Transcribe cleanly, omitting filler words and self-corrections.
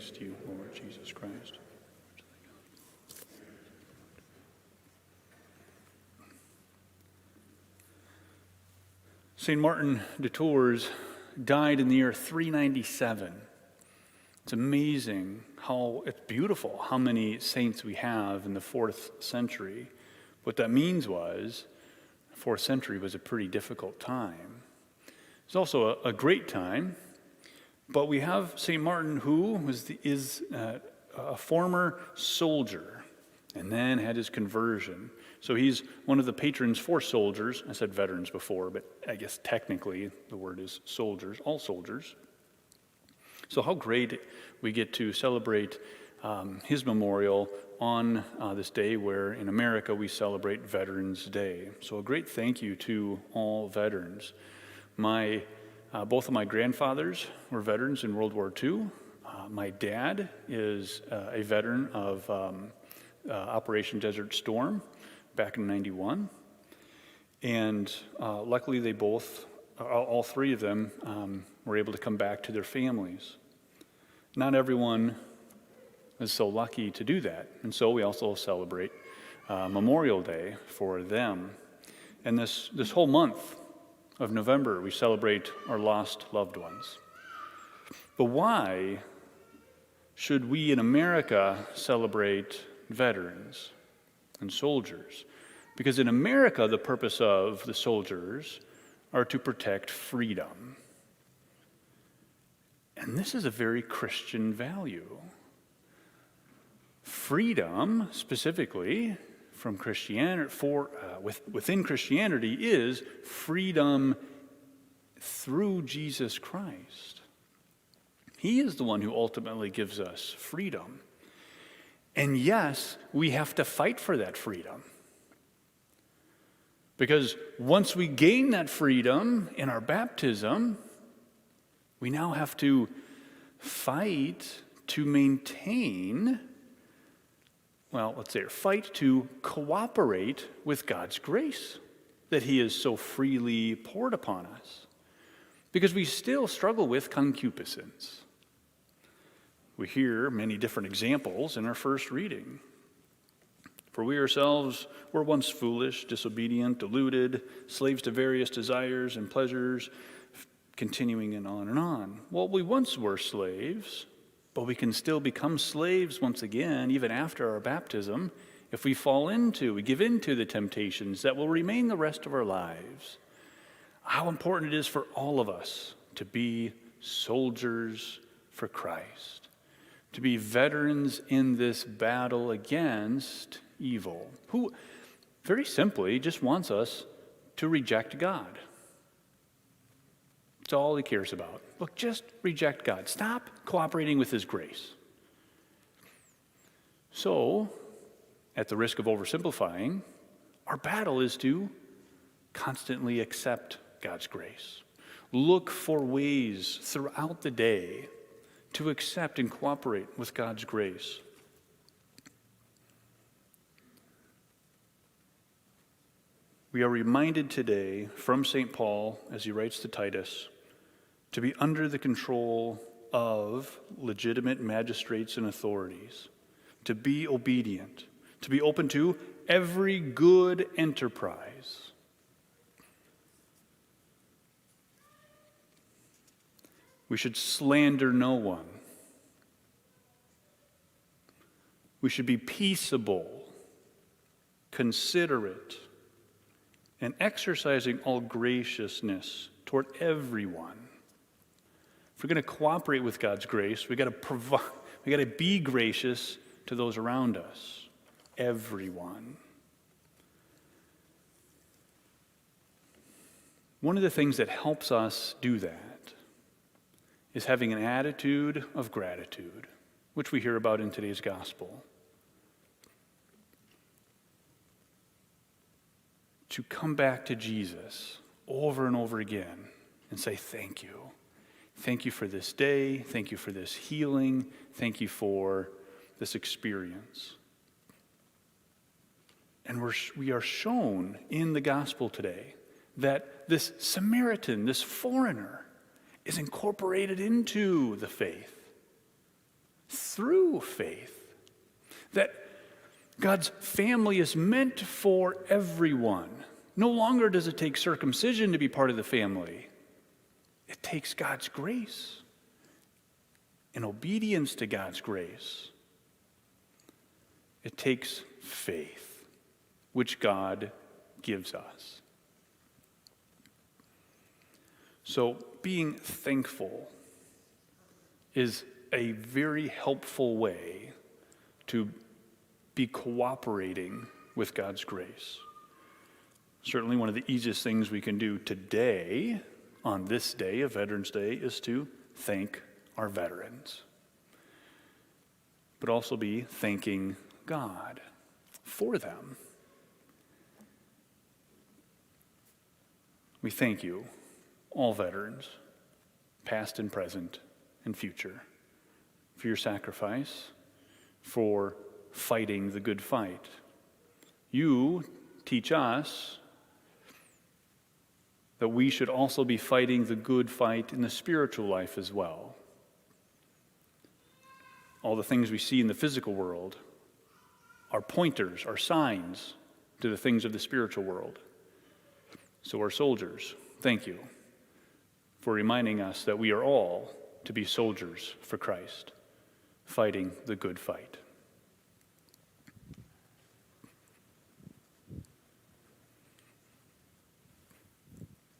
praise to you, Lord Jesus Christ. St. Martin de Tours died in the year 397. It's amazing it's beautiful how many saints we have in the 4th century. What that means was, the 4th century was a pretty difficult time. It's also a great time, but we have St. Martin who is a former soldier and then had his conversion. So he's one of the patrons for soldiers. I said veterans before, but I guess technically the word is soldiers, all soldiers. So how great we get to celebrate his memorial on this day where in America we celebrate Veterans Day. So a great thank you to all veterans. Both of my grandfathers were veterans in World War II. My dad is a veteran of Operation Desert Storm back in '91. And luckily they all three of them were able to come back to their families. Not everyone is so lucky to do that. And so we also celebrate Memorial Day for them. And this whole month of November, we celebrate our lost loved ones. But why should we in America celebrate veterans and soldiers? Because in America, the purpose of the soldiers are to protect freedom. And this is a very Christian value. Freedom, specifically, from Christianity, within Christianity, is freedom through Jesus Christ. He is the one who ultimately gives us freedom. And yes, we have to fight for that freedom. Because once we gain that freedom in our baptism, we now have to fight to maintain, fight to cooperate with God's grace that He has so freely poured upon us. Because we still struggle with concupiscence. We hear many different examples in our first reading. For we ourselves were once foolish, disobedient, deluded, slaves to various desires and pleasures, continuing and on and on. Well, we once were slaves, but we can still become slaves once again, even after our baptism, if we give into the temptations that will remain the rest of our lives. How important it is for all of us to be soldiers for Christ, to be veterans in this battle against evil, who very simply just wants us to reject God. That's all he cares about. Look, just reject God. Stop cooperating with His grace. So, at the risk of oversimplifying, our battle is to constantly accept God's grace. Look for ways throughout the day to accept and cooperate with God's grace. We are reminded today from St. Paul, as he writes to Titus, to be under the control of legitimate magistrates and authorities, to be obedient, to be open to every good enterprise. We should slander no one. We should be peaceable, considerate, and exercising all graciousness toward everyone. If we're going to cooperate with God's grace, we got to be gracious to those around us, everyone. One of the things that helps us do that is having an attitude of gratitude, which we hear about in today's gospel. To come back to Jesus over and over again and say, thank you. Thank you for this day. Thank you for this healing. Thank you for this experience. And we are shown in the gospel today that this Samaritan, this foreigner, is incorporated into the faith. through faith. That God's family is meant for everyone. No longer does it take circumcision to be part of the family. It takes God's grace and obedience to God's grace. It takes faith, which God gives us. So being thankful is a very helpful way to be cooperating with God's grace. Certainly one of the easiest things we can do today, on this day of Veterans Day, is to thank our veterans. But also be thanking God for them. We thank you, all veterans, past and present and future, for your sacrifice, for fighting the good fight. You teach us that we should also be fighting the good fight in the spiritual life as well. All the things we see in the physical world are pointers, are signs to the things of the spiritual world. So our soldiers, thank you for reminding us that we are all to be soldiers for Christ, fighting the good fight.